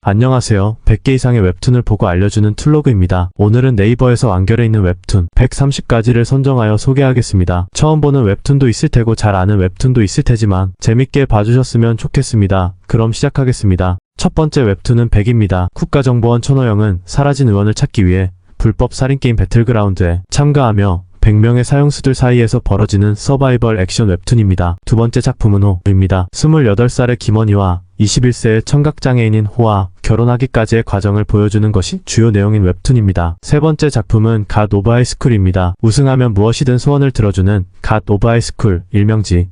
안녕하세요. 100개 이상의 웹툰을 보고 알려주는 툴로그입니다. 오늘은 네이버에서 완결해 있는 웹툰 130가지를 선정하여 소개하겠습니다. 처음 보는 웹툰도 있을 테고 잘 아는 웹툰도 있을 테지만 재밌게 봐주셨으면 좋겠습니다. 그럼 시작하겠습니다. 첫 번째 웹툰은 100입니다. 국가정보원 천호영은 사라진 의원을 찾기 위해 불법 살인게임 배틀그라운드에 참가하며 100명의 사형수들 사이에서 벌어지는 서바이벌 액션 웹툰입니다. 두 번째 작품은 호입니다. 28살의 김원희와 21세의 청각장애인인 호와 결혼하기까지의 과정을 보여주는 것이 주요 내용인 웹툰입니다. 세 번째 작품은 갓 오브 하이스쿨입니다. 우승하면 무엇이든 소원을 들어주는 갓 오브 하이스쿨, 일명지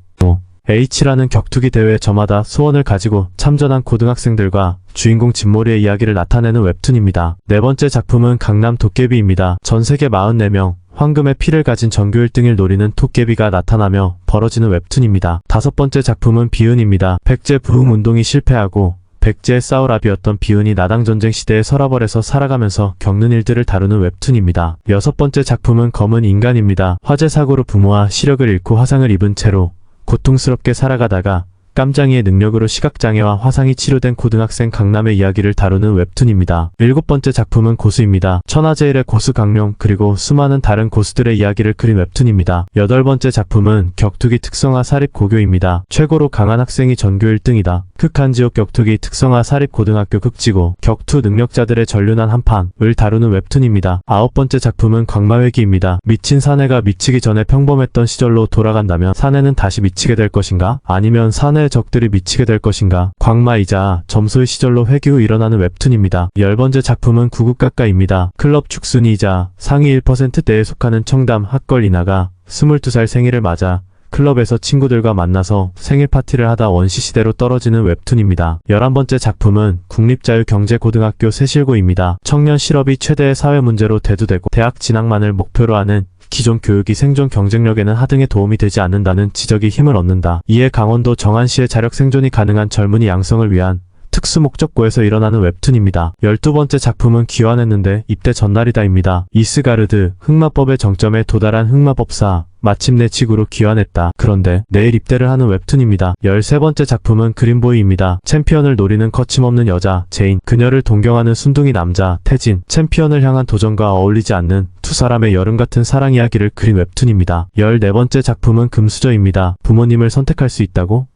H라는 격투기 대회 저마다 소원을 가지고 참전한 고등학생들과 주인공 진모리의 이야기를 나타내는 웹툰입니다. 네 번째 작품은 강남 도깨비입니다. 전 세계 44명, 황금의 피를 가진 전교 1등을 노리는 토깨비가 나타나며 벌어지는 웹툰입니다. 다섯 번째 작품은 비은입니다. 백제 부흥운동이 실패하고 백제의 싸우랍이었던 비은이 나당전쟁 시대의 서라벌에서 살아가면서 겪는 일들을 다루는 웹툰입니다. 여섯 번째 작품은 검은 인간입니다. 화재 사고로 부모와 시력을 잃고 화상을 입은 채로 고통스럽게 살아가다가 깜장이의 능력으로 시각장애와 화상이 치료된 고등학생 강남의 이야기를 다루는 웹툰입니다. 일곱 번째 작품은 고수입니다. 천하제일의 고수 강룡 그리고 수많은 다른 고수들의 이야기를 그린 웹툰입니다. 여덟 번째 작품은 격투기 특성화 사립 고교입니다. 최고로 강한 학생이 전교 1등이다. 극한지옥 격투기 특성화 사립 고등학교 극지고 격투 능력자들의 전륜한 한판을 다루는 웹툰입니다. 아홉 번째 작품은 광마회기입니다. 미친 사내가 미치기 전에 평범했던 시절로 돌아간다면 사내는 다시 미치게 될 것인가? 아니면 사내의 적들이 미치게 될 것인가? 광마이자 점소의 시절로 회귀 후 일어나는 웹툰입니다. 열 번째 작품은 구국가까입니다. 클럽 축순이이자 상위 1%대에 속하는 청담 학걸 이나가 22살 생일을 맞아 클럽에서 친구들과 만나서 생일 파티를 하다 원시시대로 떨어지는 웹툰입니다. 11번째 작품은 국립자유경제고등학교 세실고입니다. 청년 실업이 최대의 사회문제로 대두되고 대학 진학만을 목표로 하는 기존 교육이 생존 경쟁력에는 하등에 도움이 되지 않는다는 지적이 힘을 얻는다. 이에 강원도 정안시의 자력 생존이 가능한 젊은이 양성을 위한 특수목적고에서 일어나는 웹툰입니다. 12번째 작품은 귀환했는데 입대 전날이다입니다. 이스가르드, 흑마법의 정점에 도달한 흑마법사, 마침내 지구로 귀환했다. 그런데 내일 입대를 하는 웹툰입니다. 13번째 작품은 그린보이입니다. 챔피언을 노리는 거침없는 여자, 제인, 그녀를 동경하는 순둥이 남자, 태진, 챔피언을 향한 도전과 어울리지 않는 두 사람의 여름같은 사랑 이야기를 그린 웹툰입니다. 14번째 작품은 금수저입니다. 부모님을 선택할 수 있다고?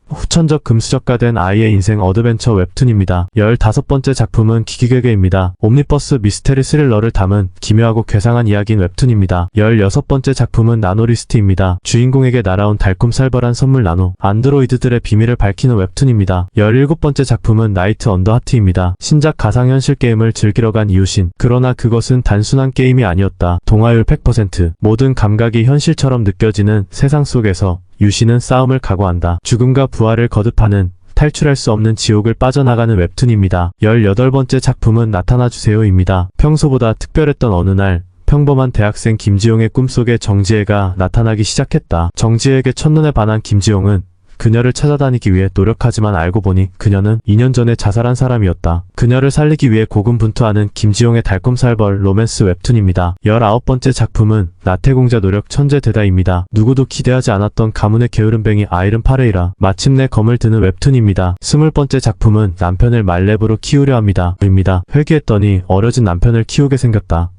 후천적 금수저가 된 아이의 인생 어드벤처 웹툰입니다. 15번째 작품은 기기괴괴입니다. 옴니버스 미스테리 스릴러를 담은 기묘하고 괴상한 이야기인 웹툰입니다. 16번째 작품은 나노리스트입니다. 주인공에게 날아온 달콤살벌한 선물 나노, 안드로이드들의 비밀을 밝히는 웹툰입니다. 17번째 작품은 나이트 언더 하트입니다. 신작 가상현실 게임을 즐기러 간 이웃인, 그러나 그것은 단순한 게임이 아니었다. 동화율 100%, 모든 감각이 현실처럼 느껴지는 세상 속에서 유신은 싸움을 각오한다. 죽음과 부활을 거듭하는 탈출할 수 없는 지옥을 빠져나가는 웹툰입니다. 18번째 작품은 나타나주세요입니다. 평소보다 특별했던 어느 날 평범한 대학생 김지용의 꿈속에 정지혜가 나타나기 시작했다. 정지혜에게 첫눈에 반한 김지용은 그녀를 찾아다니기 위해 노력하지만 알고 보니 그녀는 2년 전에 자살한 사람이었다. 그녀를 살리기 위해 고군분투하는 김지용의 달콤살벌 로맨스 웹툰입니다. 19번째 작품은 나태공자 노력 천재 대다입니다. 누구도 기대하지 않았던 가문의 게으름뱅이 아이른 파레이라, 마침내 검을 드는 웹툰입니다. 20번째 작품은 남편을 말렙으로 키우려 합니다. 회귀했더니 어려진 남편을 키우게 생겼다.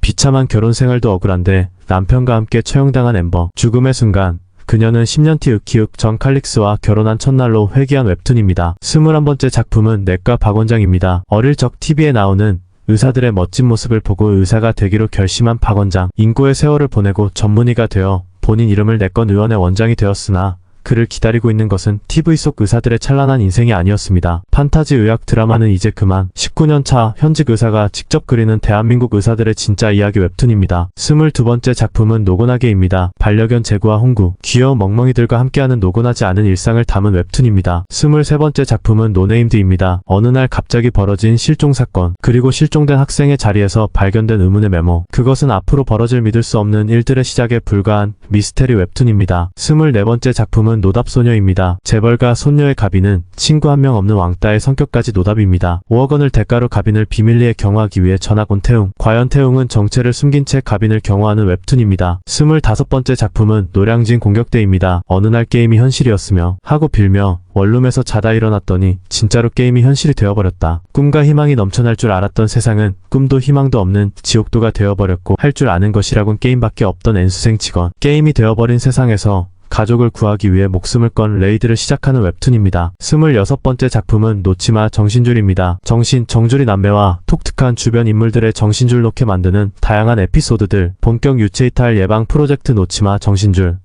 비참한 결혼 생활도 억울한데 남편과 함께 처형당한 엠버, 죽음의 순간 그녀는 10년티 으키윽 전 칼릭스와 결혼한 첫날로 회귀한 웹툰입니다. 21번째 작품은 내과 박원장입니다. 어릴 적 TV에 나오는 의사들의 멋진 모습을 보고 의사가 되기로 결심한 박원장. 인고의 세월을 보내고 전문의가 되어 본인 이름을 내건 의원의 원장이 되었으나 그를 기다리고 있는 것은 TV 속 의사들의 찬란한 인생이 아니었습니다. 판타지 의학 드라마는 이제 그만. 19년 차 현직 의사가 직접 그리는 대한민국 의사들의 진짜 이야기 웹툰입니다. 22번째 작품은 노곤하게입니다. 반려견 제구와 홍구, 귀여운 멍멍이들과 함께하는 노곤하지 않은 일상을 담은 웹툰입니다. 23번째 작품은 노네임드입니다. 어느 날 갑자기 벌어진 실종 사건, 그리고 실종된 학생의 자리에서 발견된 의문의 메모, 그것은 앞으로 벌어질 믿을 수 없는 일들의 시작에 불과한 미스테리 웹툰입니다. 24번째 작품은 작품은 노답소녀입니다. 재벌가 손녀의 가빈은 친구 한 명 없는 왕따의 성격까지 노답입니다. 5억 원을 대가로 가빈을 비밀리에 경호하기 위해 전학 온 태웅. 과연 태웅은 정체를 숨긴 채 가빈을 경호하는 웹툰입니다. 25번째 작품은 노량진 공격대입니다. 어느 날 게임이 현실이었으며 하고 빌며 원룸에서 자다 일어났더니 진짜로 게임이 현실이 되어버렸다. 꿈과 희망이 넘쳐날 줄 알았던 세상은 꿈도 희망도 없는 지옥도가 되어버렸고 할 줄 아는 것이라곤 게임밖에 없던 N수생 직원. 게임이 되어버린 세상에서 가족을 구하기 위해 목숨을 건 레이드를 시작하는 웹툰입니다. 26번째 작품은 놓지마 정신줄입니다. 정줄이 남매와 독특한 주변 인물들의 정신줄 놓게 만드는 다양한 에피소드들. 본격 유체이탈 예방 프로젝트 놓지마 정신줄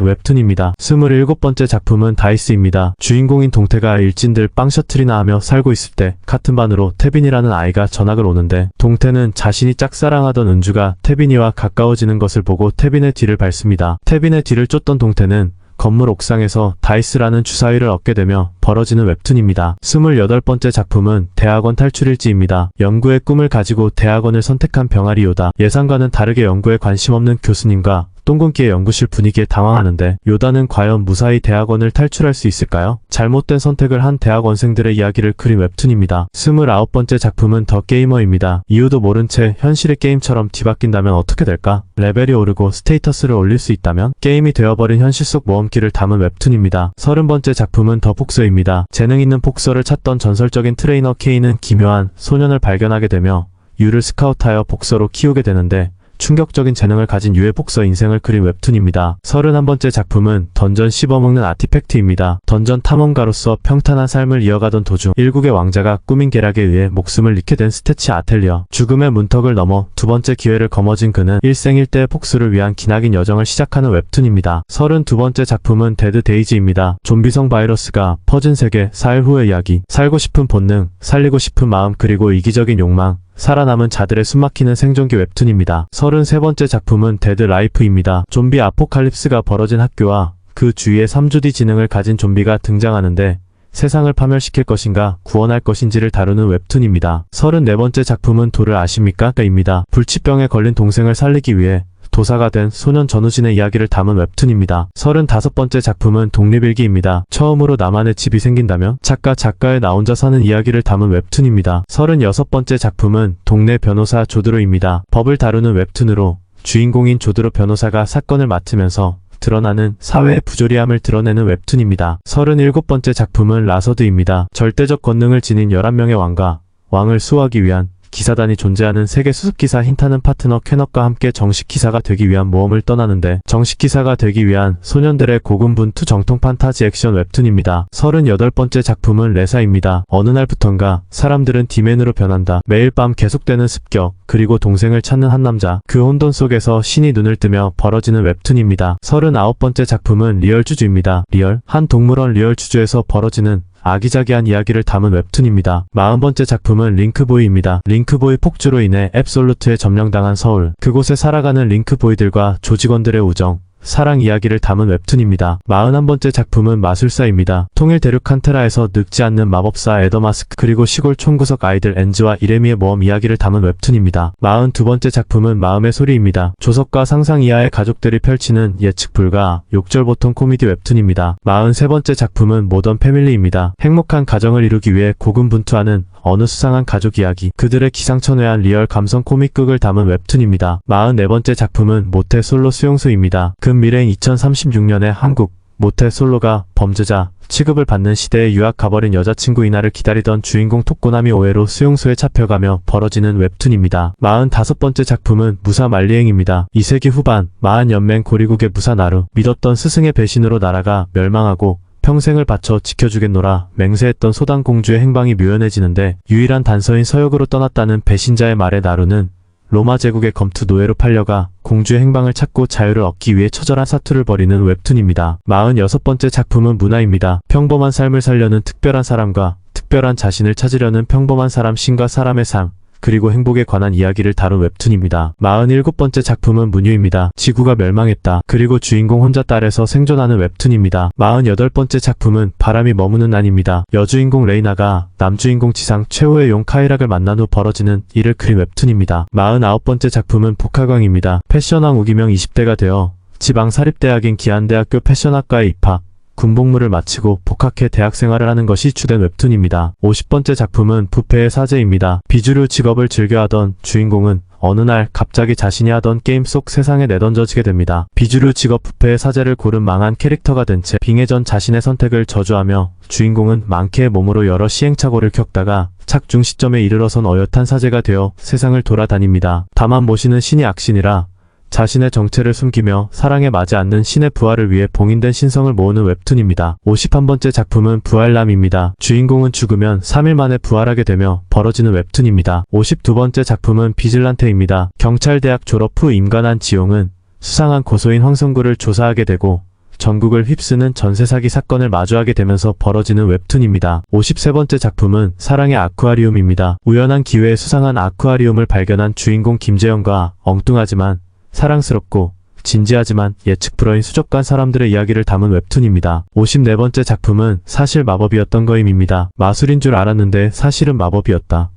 웹툰입니다. 27번째 작품은 다이스입니다. 주인공인 동태가 일진들 빵 셔틀이나 하며 살고 있을 때 같은 반으로 태빈이라는 아이가 전학을 오는데 동태는 자신이 짝사랑하던 은주가 태빈이와 가까워지는 것을 보고 태빈의 뒤를 밟습니다. 태빈의 뒤를 쫓던 동태는 건물 옥상에서 다이스라는 주사위를 얻게 되며 벌어지는 웹툰입니다. 28번째 작품은 대학원 탈출일지입니다. 연구의 꿈을 가지고 대학원을 선택한 병아리 요다. 예상과는 다르게 연구에 관심 없는 교수님과 똥군기의 연구실 분위기에 당황하는데 요다는 과연 무사히 대학원을 탈출할 수 있을까요? 잘못된 선택을 한 대학원생들의 이야기를 그린 웹툰입니다. 29번째 작품은 더 게이머입니다. 이유도 모른 채 현실의 게임처럼 뒤바뀐다면 어떻게 될까? 레벨이 오르고 스테이터스를 올릴 수 있다면? 게임이 되어버린 현실 속 모험기를 담은 웹툰입니다. 30번째 작품은 더 폭서입니다. 재능 있는 폭서를 찾던 전설적인 트레이너 K는 기묘한 소년을 발견하게 되며 유를 스카우트하여 복서로 키우게 되는데 충격적인 재능을 가진 유해 복서 인생을 그린 웹툰입니다. 31번째 작품은 던전 씹어먹는 아티팩트입니다. 던전 탐험가로서 평탄한 삶을 이어가던 도중 일국의 왕자가 꾸민 계략에 의해 목숨을 잃게 된 스태치 아텔리어. 죽음의 문턱을 넘어 두 번째 기회를 거머쥔 그는 일생일대의 복수를 위한 기나긴 여정을 시작하는 웹툰입니다. 32번째 작품은 데드 데이지입니다. 좀비성 바이러스가 퍼진 세계, 사일 후의 이야기. 살고 싶은 본능, 살리고 싶은 마음 그리고 이기적인 욕망. 살아남은 자들의 숨막히는 생존기 웹툰입니다. 33번째 작품은 데드 라이프입니다. 좀비 아포칼립스가 벌어진 학교와 그 주위에 3주디 지능을 가진 좀비가 등장하는데 세상을 파멸시킬 것인가 구원할 것인지를 다루는 웹툰입니다. 34번째 작품은 도를 아십니까? 입니다. 불치병에 걸린 동생을 살리기 위해 도사가 된 소년 전우진의 이야기를 담은 웹툰입니다. 35번째 작품은 독립일기입니다. 처음으로 나만의 집이 생긴다면? 작가의 나 혼자 사는 이야기를 담은 웹툰입니다. 36번째 작품은 동네 변호사 조드로입니다. 법을 다루는 웹툰으로 주인공인 조드로 변호사가 사건을 맡으면서 드러나는 사회의 부조리함을 드러내는 웹툰입니다. 37번째 작품은 라서드입니다. 절대적 권능을 지닌 11명의 왕과 왕을 수호하기 위한 기사단이 존재하는 세계 수습기사 힌타는 파트너 캐럿과 함께 정식기사가 되기 위한 모험을 떠나는데 정식기사가 되기 위한 소년들의 고군분투 정통 판타지 액션 웹툰입니다. 38번째 작품은 레사입니다. 어느 날부턴가 사람들은 디맨으로 변한다. 매일 밤 계속되는 습격 그리고 동생을 찾는 한 남자. 그 혼돈 속에서 신이 눈을 뜨며 벌어지는 웹툰입니다. 39번째 작품은 리얼주주입니다. 한 동물원 리얼주주에서 벌어지는 아기자기한 이야기를 담은 웹툰입니다. 40번째 작품은 링크보이입니다. 링크보이 폭주로 인해 앱솔루트에 점령당한 서울. 그곳에 살아가는 링크보이들과 조직원들의 우정, 사랑 이야기를 담은 웹툰입니다. 41번째 작품은 마술사입니다. 통일 대륙 칸테라에서 늙지 않는 마법사 에더마스크 그리고 시골 촌구석 아이들 엔즈와 이레미의 모험 이야기를 담은 웹툰입니다. 42번째 작품은 마음의 소리입니다. 조석과 상상 이하의 가족들이 펼치는 예측 불가 욕절보통 코미디 웹툰입니다. 43번째 작품은 모던 패밀리입니다. 행복한 가정을 이루기 위해 고군분투하는 어느 수상한 가족 이야기, 그들의 기상천외한 리얼 감성 코믹극을 담은 웹툰입니다. 44번째 작품은 모태 솔로 수용소입니다. 근미래인 2036년의 한국, 모태 솔로가 범죄자 취급을 받는 시대에 유학 가버린 여자친구 이나를 기다리던 주인공 토코나미 오해로 수용소에 잡혀가며 벌어지는 웹툰입니다. 45번째 작품은 무사 만리행입니다. 2세기 후반, 마한 연맹 고리국의 무사 나루, 믿었던 스승의 배신으로 나라가 멸망하고 평생을 바쳐 지켜주겠노라 맹세했던 소단공주의 행방이 묘연해지는데 유일한 단서인 서역으로 떠났다는 배신자의 말에 나루는 로마 제국의 검투 노예로 팔려가 공주의 행방을 찾고 자유를 얻기 위해 처절한 사투를 벌이는 웹툰입니다. 46번째 작품은 문화입니다. 평범한 삶을 살려는 특별한 사람과 특별한 자신을 찾으려는 평범한 사람 신과 사람의 삶, 그리고 행복에 관한 이야기를 다룬 웹툰입니다. 47번째 작품은 문유입니다. 지구가 멸망했다. 그리고 주인공 혼자 딸에서 생존하는 웹툰입니다. 48번째 작품은 바람이 머무는 난입니다. 여주인공 레이나가 남주인공 지상 최후의 용 카이락을 만난 후 벌어지는 일을 그린 웹툰입니다. 49번째 작품은 복학왕입니다. 패션왕 우기명 20대가 되어 지방 사립대학인 기안대학교 패션학과에 입학, 군복무를 마치고 복학해 대학 생활을 하는 것이 주된 웹툰입니다. 50번째 작품은 부패의 사제입니다. 비주류 직업을 즐겨하던 주인공은 어느 날 갑자기 자신이 하던 게임 속 세상에 내던져지게 됩니다. 비주류 직업 부패의 사제를 고른 망한 캐릭터가 된 채 빙의전 자신의 선택을 저주하며 주인공은 망케의 몸으로 여러 시행착오를 겪다가 착중 시점에 이르러선 어엿한 사제가 되어 세상을 돌아다닙니다. 다만 모시는 신이 악신이라 자신의 정체를 숨기며 사랑에 맞지 않는 신의 부활을 위해 봉인된 신성을 모으는 웹툰입니다. 51번째 작품은 부활남입니다. 주인공은 죽으면 3일 만에 부활하게 되며 벌어지는 웹툰입니다. 52번째 작품은 비질란테입니다. 경찰대학 졸업 후 임관한 지용은 수상한 고소인 황성구를 조사하게 되고 전국을 휩쓰는 전세 사기 사건을 마주하게 되면서 벌어지는 웹툰입니다. 53번째 작품은 사랑의 아쿠아리움입니다. 우연한 기회에 수상한 아쿠아리움을 발견한 주인공 김재영과 엉뚱하지만 사랑스럽고 진지하지만 예측 불허인 수족관 사람들의 이야기를 담은 웹툰입니다. 54번째 작품은 사실 마법이었던 거임입니다. 마술인 줄 알았는데 사실은 마법이었다.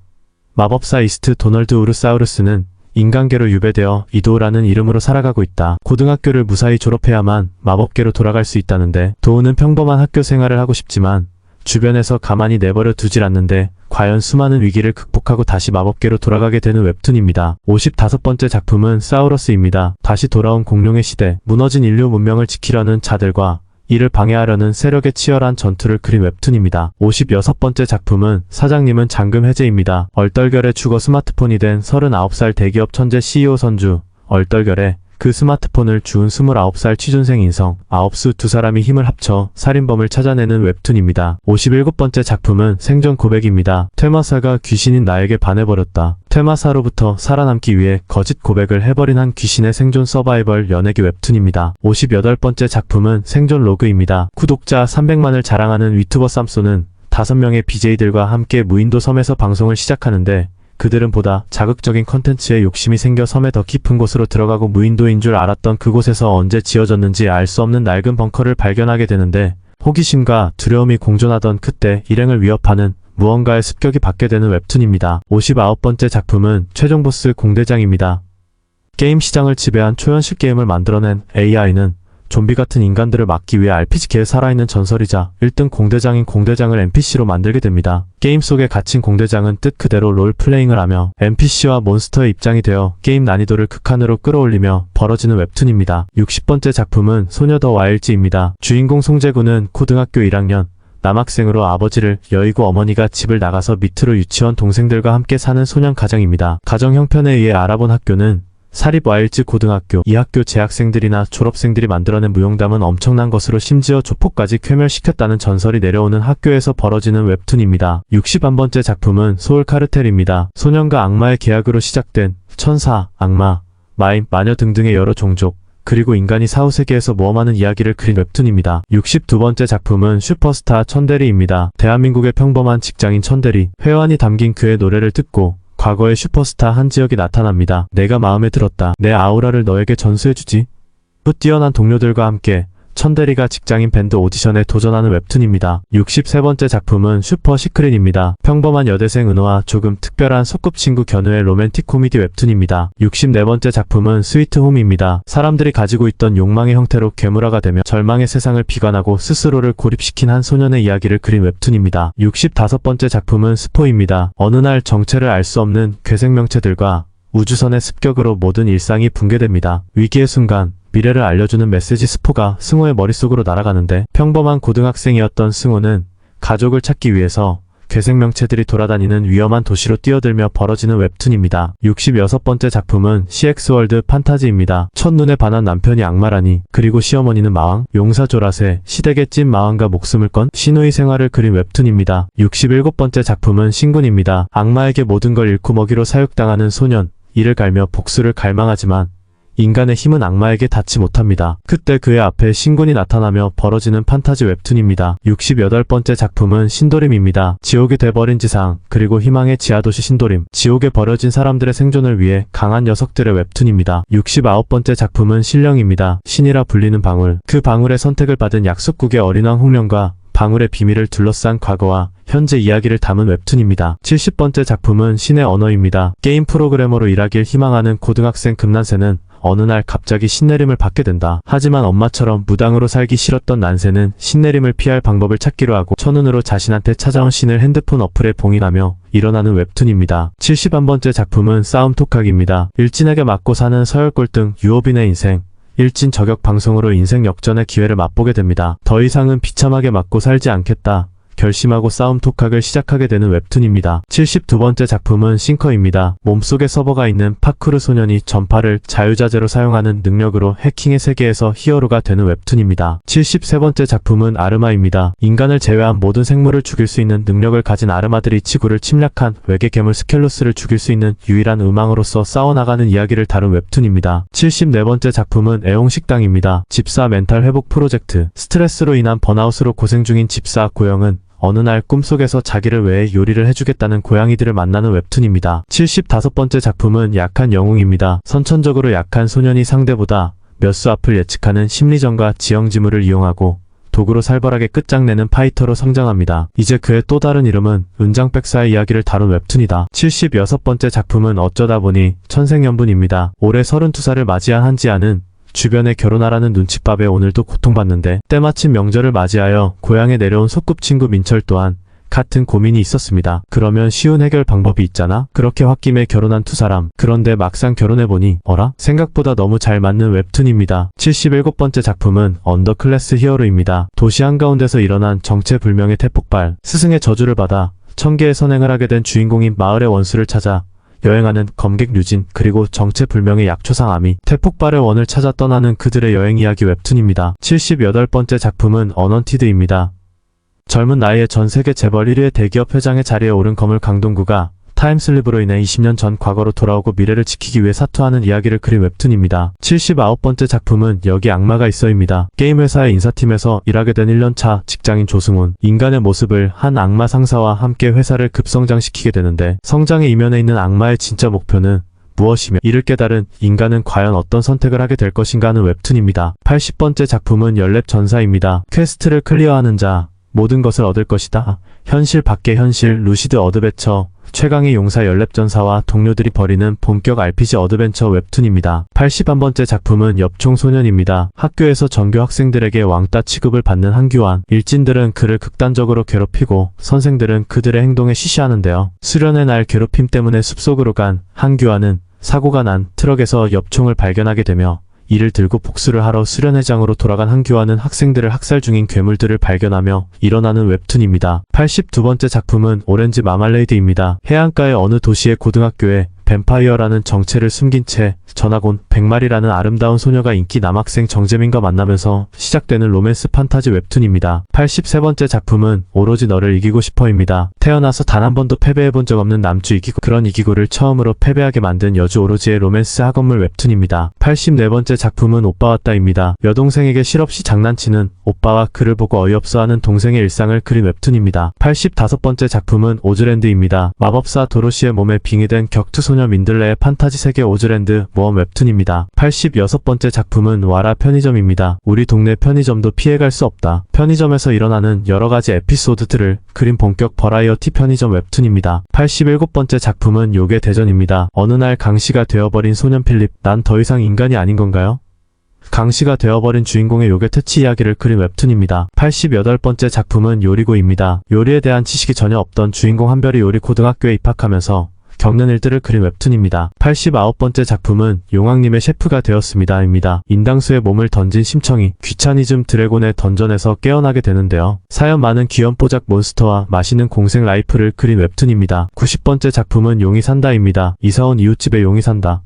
마법사 이스트 도널드 우르사우루스는 인간계로 유배되어 이도우라는 이름으로 살아가고 있다. 고등학교를 무사히 졸업해야만 마법계로 돌아갈 수 있다는데 도우는 평범한 학교 생활을 하고 싶지만 주변에서 가만히 내버려 두질 않는데 과연 수많은 위기를 극복하고 다시 마법계로 돌아가게 되는 웹툰입니다. 55번째 작품은 사우러스입니다. 다시 돌아온 공룡의 시대, 무너진 인류 문명을 지키려는 자들과 이를 방해하려는 세력의 치열한 전투를 그린 웹툰입니다. 56번째 작품은 사장님은 잔금 해제입니다. 얼떨결에 죽어 스마트폰이 된 39살 대기업 천재 CEO 선주, 얼떨결에 그 스마트폰을 주운 29살 취준생 인성, 아홉수 두 사람이 힘을 합쳐 살인범을 찾아내는 웹툰입니다. 57번째 작품은 생존 고백입니다. 퇴마사가 귀신인 나에게 반해버렸다. 퇴마사로부터 살아남기 위해 거짓 고백을 해버린 한 귀신의 생존 서바이벌 연예계 웹툰입니다. 58번째 작품은 생존 로그입니다. 구독자 300만을 자랑하는 유튜버 쌈소는 5명의 BJ들과 함께 무인도 섬에서 방송을 시작하는데 그들은 보다 자극적인 컨텐츠에 욕심이 생겨 섬의 더 깊은 곳으로 들어가고 무인도인 줄 알았던 그곳에서 언제 지어졌는지 알 수 없는 낡은 벙커를 발견하게 되는데 호기심과 두려움이 공존하던 그때 일행을 위협하는 무언가의 습격이 받게 되는 웹툰입니다. 59번째 작품은 최종 보스 공대장입니다. 게임 시장을 지배한 초현실 게임을 만들어낸 AI는 좀비 같은 인간들을 막기 위해 RPG계에 살아있는 전설이자 1등 공대장인 공대장을 NPC로 만들게 됩니다. 게임 속에 갇힌 공대장은 뜻 그대로 롤플레잉을 하며 NPC와 몬스터의 입장이 되어 게임 난이도를 극한으로 끌어올리며 벌어지는 웹툰입니다. 60번째 작품은 소녀 더 와일즈입니다. 주인공 송재구는 고등학교 1학년 남학생으로 아버지를 여의고 어머니가 집을 나가서 밑으로 유치원 동생들과 함께 사는 소년 가정입니다. 가정 형편에 의해 알아본 학교는 사립 와일즈 고등학교. 이 학교 재학생들이나 졸업생들이 만들어낸 무용담은 엄청난 것으로 심지어 조폭까지 쾌멸시켰다는 전설이 내려오는 학교에서 벌어지는 웹툰입니다. 61번째 작품은 소울 카르텔입니다. 소년과 악마의 계약으로 시작된 천사, 악마, 마임, 마녀 등등의 여러 종족, 그리고 인간이 사후세계에서 모험하는 이야기를 그린 웹툰입니다. 62번째 작품은 슈퍼스타 천대리입니다. 대한민국의 평범한 직장인 천대리, 회환이 담긴 그의 노래를 듣고 과거의 슈퍼스타 한지혁이 나타납니다. 내가 마음에 들었다. 내 아우라를 너에게 전수해주지. 또 뛰어난 동료들과 함께 천대리가 직장인 밴드 오디션에 도전하는 웹툰입니다. 63번째 작품은 슈퍼 시크릿입니다. 평범한 여대생 은호와 조금 특별한 소꿉친구 견우의 로맨틱 코미디 웹툰입니다. 64번째 작품은 스위트 홈입니다. 사람들이 가지고 있던 욕망의 형태로 괴물화가 되며 절망의 세상을 비관하고 스스로를 고립시킨 한 소년의 이야기를 그린 웹툰입니다. 65번째 작품은 스포입니다. 어느 날 정체를 알 수 없는 괴생명체들과 우주선의 습격으로 모든 일상이 붕괴됩니다. 위기의 순간 미래를 알려주는 메시지 스포가 승호의 머릿속으로 날아가는데 평범한 고등학생이었던 승호는 가족을 찾기 위해서 괴생명체들이 돌아다니는 위험한 도시로 뛰어들며 벌어지는 웹툰입니다. 66번째 작품은 CX월드 판타지입니다. 첫눈에 반한 남편이 악마라니 그리고 시어머니는 마왕, 용사 조라세, 시댁의 찐 마왕과 목숨을 건 신우이 생활을 그린 웹툰입니다. 67번째 작품은 신군입니다. 악마에게 모든 걸 잃고 먹이로 사육당하는 소년, 이를 갈며 복수를 갈망하지만 인간의 힘은 악마에게 닿지 못합니다. 그때 그의 앞에 신군이 나타나며 벌어지는 판타지 웹툰입니다. 68번째 작품은 신도림입니다. 지옥이 돼버린 지상, 그리고 희망의 지하도시 신도림, 지옥에 버려진 사람들의 생존을 위해 강한 녀석들의 웹툰입니다. 69번째 작품은 신령입니다. 신이라 불리는 방울, 그 방울의 선택을 받은 약속국의 어린왕 홍련과 방울의 비밀을 둘러싼 과거와 현재 이야기를 담은 웹툰입니다. 70번째 작품은 신의 언어입니다. 게임 프로그래머로 일하길 희망하는 고등학생 금난새는 어느 날 갑자기 신내림을 받게 된다. 하지만 엄마처럼 무당으로 살기 싫었던 난세는 신내림을 피할 방법을 찾기로 하고 첫눈으로 자신한테 찾아온 신을 핸드폰 어플에 봉인하며 일어나는 웹툰입니다. 71번째 작품은 싸움톡하기입니다. 일진에게 맞고 사는 서열꼴등 유호빈의 인생. 일진 저격 방송으로 인생 역전의 기회를 맛보게 됩니다. 더 이상은 비참하게 맞고 살지 않겠다 결심하고 싸움 톡학을 시작하게 되는 웹툰입니다. 72번째 작품은 싱커입니다. 몸속에 서버가 있는 파크르 소년이 전파를 자유자재로 사용하는 능력으로 해킹의 세계에서 히어로가 되는 웹툰입니다. 73번째 작품은 아르마입니다. 인간을 제외한 모든 생물을 죽일 수 있는 능력을 가진 아르마들이 지구를 침략한 외계 괴물 스켈로스를 죽일 수 있는 유일한 음항으로서 싸워나가는 이야기를 다룬 웹툰입니다. 74번째 작품은 애옹식당입니다. 집사 멘탈 회복 프로젝트. 스트레스로 인한 번아웃으로 고생 중인 집사 고영은 어느 날 꿈속에서 자기를 위해 요리를 해주겠다는 고양이들을 만나는 웹툰입니다. 75번째 작품은 약한 영웅입니다. 선천적으로 약한 소년이 상대보다 몇 수 앞을 예측하는 심리전과 지형지물을 이용하고 도구로 살벌하게 끝장내는 파이터로 성장합니다. 이제 그의 또 다른 이름은 은장백사의 이야기를 다룬 웹툰이다. 76번째 작품은 어쩌다 보니 천생연분입니다. 올해 32살을 맞이한 한지아는 주변에 결혼하라는 눈칫밥에 오늘도 고통받는데 때마침 명절을 맞이하여 고향에 내려온 소꿉친구 민철 또한 같은 고민이 있었습니다. 그러면 쉬운 해결 방법이 있잖아? 그렇게 홧김에 결혼한 두 사람. 그런데 막상 결혼해보니 어라? 생각보다 너무 잘 맞는 웹툰입니다. 77번째 작품은 언더클래스 히어로입니다. 도시 한가운데서 일어난 정체불명의 태폭발. 스승의 저주를 받아 천계의 선행을 하게 된 주인공인 마을의 원수를 찾아 여행하는 검객 류진 그리고 정체불명의 약초상 아미 태폭발의 원을 찾아 떠나는 그들의 여행 이야기 웹툰입니다. 78번째 작품은 언헌티드입니다. 젊은 나이에 전세계 재벌 1위의 대기업 회장의 자리에 오른 거물 강동구가 타임슬립으로 인해 20년 전 과거로 돌아오고 미래를 지키기 위해 사투하는 이야기를 그린 웹툰입니다. 79번째 작품은 여기 악마가 있어입니다. 게임 회사의 인사팀에서 일하게 된 1년차 직장인 조승훈. 인간의 모습을 한 악마 상사와 함께 회사를 급성장시키게 되는데 성장의 이면에 있는 악마의 진짜 목표는 무엇이며 이를 깨달은 인간은 과연 어떤 선택을 하게 될 것인가 하는 웹툰입니다. 80번째 작품은 연랩 전사입니다. 퀘스트를 클리어하는 자 모든 것을 얻을 것이다. 현실 밖의 현실 루시드 어드벤처 최강의 용사 연랩전사와 동료들이 벌이는 본격 RPG 어드벤처 웹툰입니다. 81번째 작품은 엽총소년입니다. 학교에서 전교 학생들에게 왕따 취급을 받는 한규환. 일진들은 그를 극단적으로 괴롭히고 선생들은 그들의 행동에 시시하는데요. 수련의 날 괴롭힘 때문에 숲속으로 간 한규환은 사고가 난 트럭에서 엽총을 발견하게 되며 이를 들고 복수를 하러 수련회장으로 돌아간 한규환은 학생들을 학살 중인 괴물들을 발견하며 일어나는 웹툰입니다. 82번째 작품은 오렌지 마말레이드입니다. 해안가의 어느 도시의 고등학교에 뱀파이어라는 정체를 숨긴 채 전학 온 백말이라는 아름다운 소녀가 인기 남학생 정재민과 만나면서 시작되는 로맨스 판타지 웹툰입니다. 83번째 작품은 오로지 너를 이기고 싶어입니다. 태어나서 단 한 번도 패배해본 적 없는 남주 이기고 그런 이기고를 처음으로 패배하게 만든 여주 오로지의 로맨스 학원물 웹툰입니다. 84번째 작품은 오빠 왔다입니다. 여동생에게 실없이 장난치는 오빠와 그를 보고 어이없어하는 동생의 일상을 그린 웹툰입니다. 85번째 작품은 오즈랜드입니다. 마법사 도로시의 몸에 빙의된 격투소녀 민들레의 판타지 세계 오즈랜드 모험 웹툰입니다. 86번째 작품은 와라 편의점입니다. 우리 동네 편의점도 피해갈 수 없다. 편의점에서 일어나는 여러가지 에피소드들을 그린 본격 버라이어티 편의점 웹툰입니다. 87번째 작품은 요괴 대전입니다. 어느 날 강씨가 되어버린 소년 필립. 난 더 이상 인간이 아닌 건가요? 강씨가 되어버린 주인공의 요괴 퇴치 이야기를 그린 웹툰입니다. 88번째 작품은 요리고입니다. 요리에 대한 지식이 전혀 없던 주인공 한별이 요리 고등학교에 입학하면서 겪는 일들을 그린 웹툰입니다. 89번째 작품은 용왕님의 셰프가 되었습니다입니다. 인당수의 몸을 던진 심청이 귀차니즘 드래곤의 던전에서 깨어나게 되는데요. 사연 많은 귀염뽀작 몬스터와 맛있는 공생 라이프를 그린 웹툰입니다. 90번째 작품은 용이 산다입니다. 이사온 이웃집에 용이 산다.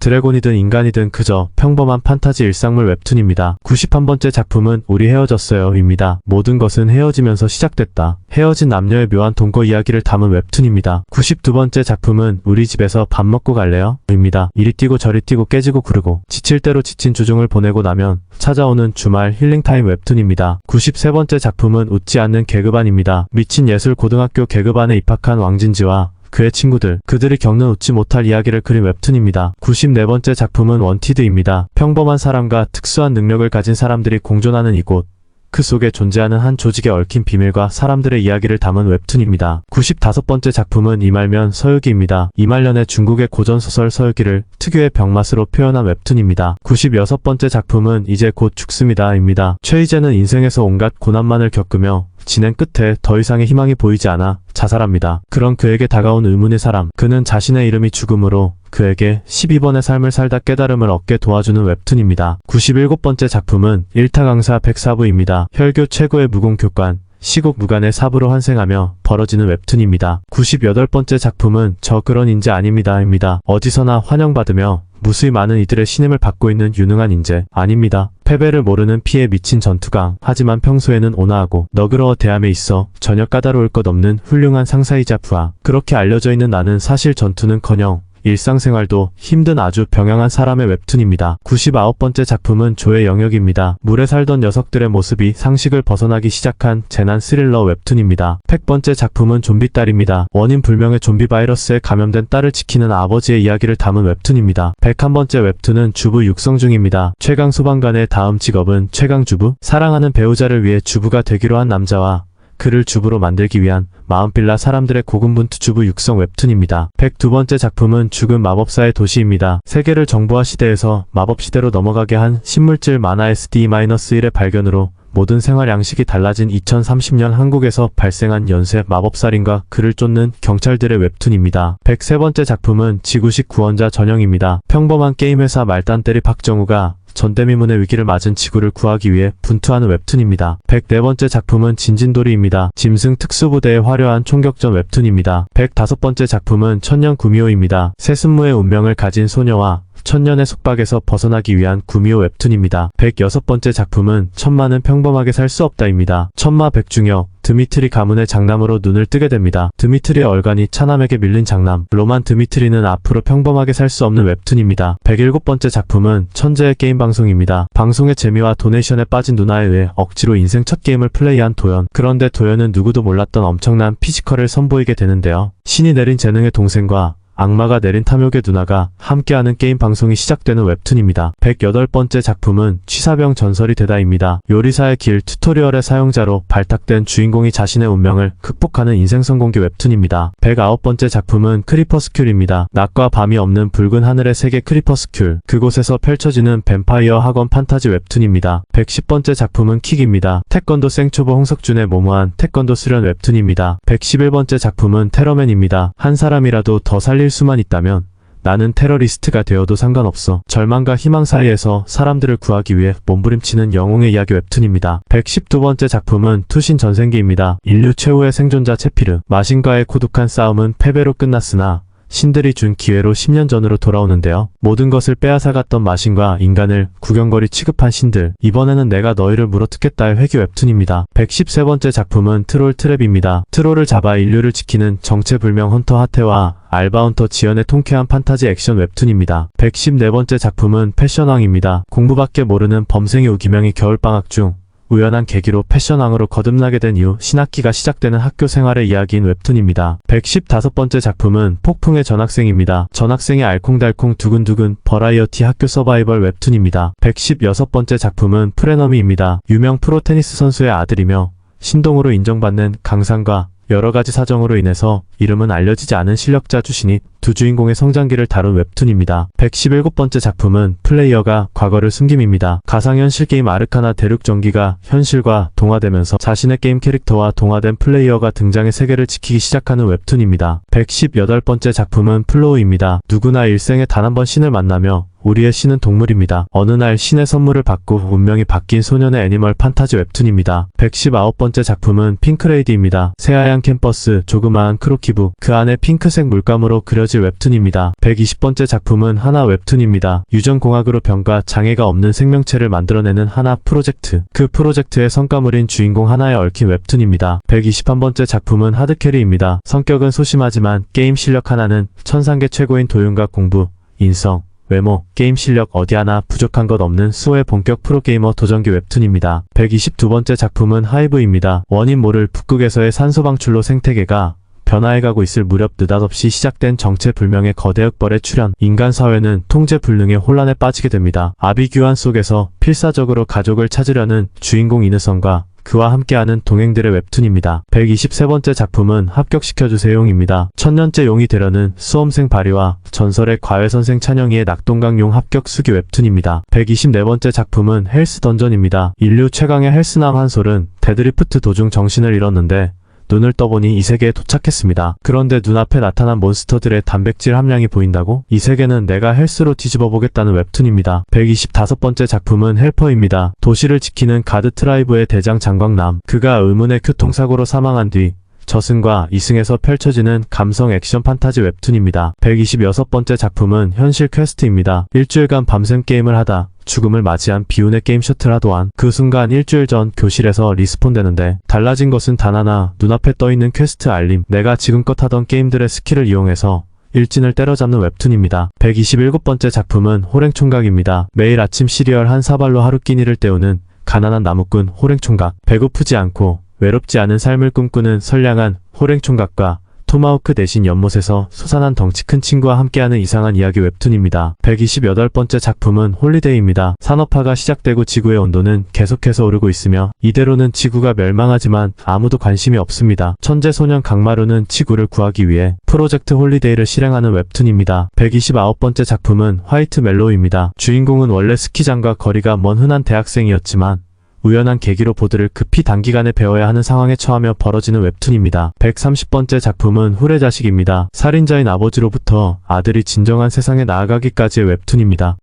드래곤이든 인간이든 그저 평범한 판타지 일상물 웹툰입니다. 91번째 작품은 우리 헤어졌어요 입니다. 모든 것은 헤어지면서 시작됐다. 헤어진 남녀의 묘한 동거 이야기를 담은 웹툰입니다. 92번째 작품은 우리 집에서 밥 먹고 갈래요? 입니다. 이리 뛰고 저리 뛰고 깨지고 구르고 지칠 대로 지친 주중을 보내고 나면 찾아오는 주말 힐링타임 웹툰입니다. 93번째 작품은 웃지 않는 개그반입니다. 미친 예술 고등학교 개그반에 입학한 왕진지와 그의 친구들, 그들이 겪는 웃지 못할 이야기를 그린 웹툰입니다. 94번째 작품은 원티드입니다. 평범한 사람과 특수한 능력을 가진 사람들이 공존하는 이곳. 그 속에 존재하는 한 조직에 얽힌 비밀과 사람들의 이야기를 담은 웹툰입니다. 95번째 작품은 이말면 서유기입니다. 이말년의 중국의 고전소설 서유기를 특유의 병맛으로 표현한 웹툰입니다. 96번째 작품은 이제 곧 죽습니다입니다. 최희재는 인생에서 온갖 고난만을 겪으며 진행 끝에 더 이상의 희망이 보이지 않아 자살합니다. 그런 그에게 다가온 의문의 사람, 그는 자신의 이름이 죽음으로 그에게 12번의 삶을 살다 깨달음을 얻게 도와주는 웹툰입니다. 97번째 작품은 일타강사 백사부입니다. 혈교 최고의 무공교관, 시국 무간의 사부로 환생하며 벌어지는 웹툰입니다. 98번째 작품은 저 그런 인재 아닙니다입니다. 어디서나 환영받으며 무수히 많은 이들의 신임을 받고 있는 유능한 인재 아닙니다. 패배를 모르는 피에 미친 전투강, 하지만 평소에는 온화하고 너그러워 대함에 있어 전혀 까다로울 것 없는 훌륭한 상사이자 부하. 그렇게 알려져 있는 나는 사실 전투는커녕 일상생활도 힘든 아주 병양한 사람의 웹툰입니다. 99번째 작품은 조의 영역입니다. 물에 살던 녀석들의 모습이 상식을 벗어나기 시작한 재난 스릴러 웹툰입니다. 100번째 작품은 좀비딸입니다. 원인 불명의 좀비 바이러스에 감염된 딸을 지키는 아버지의 이야기를 담은 웹툰입니다. 101번째 웹툰은 주부 육성 중입니다. 최강 소방관의 다음 직업은 최강 주부? 사랑하는 배우자를 위해 주부가 되기로 한 남자와 그를 주부로 만들기 위한 마음빌라 사람들의 고군분투 주부 육성 웹툰입니다. 102번째 작품은 죽은 마법사의 도시입니다. 세계를 정보화 시대에서 마법 시대로 넘어가게 한 신물질 만화 SD-1의 발견으로 모든 생활 양식이 달라진 2030년 한국에서 발생한 연쇄 마법살인과 그를 쫓는 경찰들의 웹툰입니다. 103번째 작품은 지구식 구원자 전형입니다. 평범한 게임회사 말단때리 박정우가 전대미문의 위기를 맞은 지구를 구하기 위해 분투하는 웹툰입니다. 104번째 작품은 진진도리입니다. 짐승 특수부대의 화려한 총격전 웹툰입니다. 105번째 작품은 천년 구미호입니다. 새순무의 운명을 가진 소녀와 천년의 속박에서 벗어나기 위한 구미호 웹툰입니다. 106번째 작품은 천마는 평범하게 살 수 없다입니다. 천마 백중혁, 드미트리 가문의 장남으로 눈을 뜨게 됩니다. 드미트리의 얼간이 차남에게 밀린 장남, 로만 드미트리는 앞으로 평범하게 살 수 없는 웹툰입니다. 107번째 작품은 천재의 게임 방송입니다. 방송의 재미와 도네이션에 빠진 누나에 의해 억지로 인생 첫 게임을 플레이한 도연. 그런데 도연은 누구도 몰랐던 엄청난 피지컬을 선보이게 되는데요. 신이 내린 재능의 동생과 악마가 내린 탐욕의 누나가 함께하는 게임 방송이 시작되는 웹툰입니다. 108번째 작품은 취사병 전설이 되다입니다. 요리사의 길 튜토리얼의 사용자로 발탁된 주인공이 자신의 운명을 극복하는 인생성공기 웹툰입니다. 109번째 작품은 크리퍼스큘입니다. 낮과 밤이 없는 붉은 하늘의 세계 크리퍼스큘. 그곳에서 펼쳐지는 뱀파이어 학원 판타지 웹툰입니다. 110번째 작품은 킥입니다. 태권도 생초보 홍석준의 모모한 태권도 수련 웹툰입니다. 111번째 작품은 테러맨입니다. 한 사람이라도 더 살릴 수만 있다면 나는 테러리스트가 되어도 상관없어. 절망과 희망 사이에서 사람들을 구하기 위해 몸부림치는 영웅의 이야기 웹툰입니다. 112번째 작품은 투신 전생기입니다. 인류 최후의 생존자 체피르. 마신과의 고독한 싸움은 패배로 끝났으나 신들이 준 기회로 10년 전으로 돌아오는데요. 모든 것을 빼앗아갔던 마신과 인간을 구경거리 취급한 신들. 이번에는 내가 너희를 물어뜯겠다의 회귀 웹툰입니다. 113번째 작품은 트롤 트랩입니다. 트롤을 잡아 인류를 지키는 정체불명 헌터 하테와 알바헌터 지연의 통쾌한 판타지 액션 웹툰입니다. 114번째 작품은 패션왕입니다. 공부밖에 모르는 범생이 우기명이 겨울방학 중 우연한 계기로 패션왕으로 거듭나게 된 이후 신학기가 시작되는 학교 생활의 이야기인 웹툰입니다. 115번째 작품은 폭풍의 전학생입니다. 전학생의 알콩달콩 두근두근 버라이어티 학교 서바이벌 웹툰입니다. 116번째 작품은 프레너미입니다. 유명 프로 테니스 선수의 아들이며 신동으로 인정받는 강산과 여러가지 사정으로 인해서 이름은 알려지지 않은 실력자 주신이 두 주인공의 성장기를 다룬 웹툰입니다. 117번째 작품은 플레이어가 과거를 숨김입니다. 가상현실 게임 아르카나 대륙 전기가 현실과 동화되면서 자신의 게임 캐릭터와 동화된 플레이어가 등장해 세계를 지키기 시작하는 웹툰입니다. 118번째 작품은 플로우입니다. 누구나 일생에 단 한 번 신을 만나며 우리의 신은 동물입니다. 어느 날 신의 선물을 받고 운명이 바뀐 소년의 애니멀 판타지 웹툰입니다. 119번째 작품은 핑크레이디입니다. 새하얀 캠퍼스, 조그마한 크로키부, 그 안에 핑크색 물감으로 그려질 웹툰입니다. 120번째 작품은 하나 웹툰입니다. 유전공학으로 병과 장애가 없는 생명체를 만들어내는 하나 프로젝트. 그 프로젝트의 성과물인 주인공 하나에 얽힌 웹툰입니다. 121번째 작품은 하드캐리입니다. 성격은 소심하지만 게임 실력 하나는 천상계 최고인 도윤과 공부, 인성, 외모, 게임 실력 어디 하나 부족한 것 없는 수호의 본격 프로게이머 도전기 웹툰입니다. 122번째 작품은 하이브입니다. 원인 모를 북극에서의 산소 방출로 생태계가 변화해가고 있을 무렵 느닷없이 시작된 정체불명의 거대 흑벌의 출현, 인간 사회는 통제불능의 혼란에 빠지게 됩니다. 아비규환 속에서 필사적으로 가족을 찾으려는 주인공 이느선과 그와 함께하는 동행들의 웹툰입니다. 123번째 작품은 합격시켜주세요입니다. 천년째 용이 되려는 수험생 바리와 전설의 과외선생 찬영이의 낙동강용 합격 수기 웹툰입니다. 124번째 작품은 헬스 던전입니다. 인류 최강의 헬스남 한솔은 데드리프트 도중 정신을 잃었는데 눈을 떠보니 이 세계에 도착했습니다. 그런데 눈앞에 나타난 몬스터들의 단백질 함량이 보인다고? 이 세계는 내가 헬스로 뒤집어보겠다는 웹툰입니다. 125번째 작품은 헬퍼입니다. 도시를 지키는 가드 트라이브의 대장 장광남. 그가 의문의 교통사고로 사망한 뒤 저승과 이승에서 펼쳐지는 감성 액션 판타지 웹툰입니다. 126번째 작품은 현실 퀘스트입니다. 일주일간 밤샘 게임을 하다 죽음을 맞이한 비운의 게임 셔틀 하도한 그 순간 일주일 전 교실에서 리스폰되는데 달라진 것은 단 하나, 눈앞에 떠있는 퀘스트 알림. 내가 지금껏 하던 게임들의 스킬을 이용해서 일진을 때려잡는 웹툰입니다. 127번째 작품은 호랭총각입니다. 매일 아침 시리얼 한 사발로 하루 끼니를 때우는 가난한 나무꾼 호랭총각. 배고프지 않고 외롭지 않은 삶을 꿈꾸는 선량한 호랭총각과 토마호크 대신 연못에서 솟아난 덩치 큰 친구와 함께하는 이상한 이야기 웹툰입니다. 128번째 작품은 홀리데이입니다. 산업화가 시작되고 지구의 온도는 계속해서 오르고 있으며 이대로는 지구가 멸망하지만 아무도 관심이 없습니다. 천재소년 강마루는 지구를 구하기 위해 프로젝트 홀리데이를 실행하는 웹툰입니다. 129번째 작품은 화이트 멜로우입니다. 주인공은 원래 스키장과 거리가 먼 흔한 대학생이었지만 우연한 계기로 보드를 급히 단기간에 배워야 하는 상황에 처하며 벌어지는 웹툰입니다. 130번째 작품은 후레자식입니다. 살인자인 아버지로부터 아들이 진정한 세상에 나아가기까지의 웹툰입니다.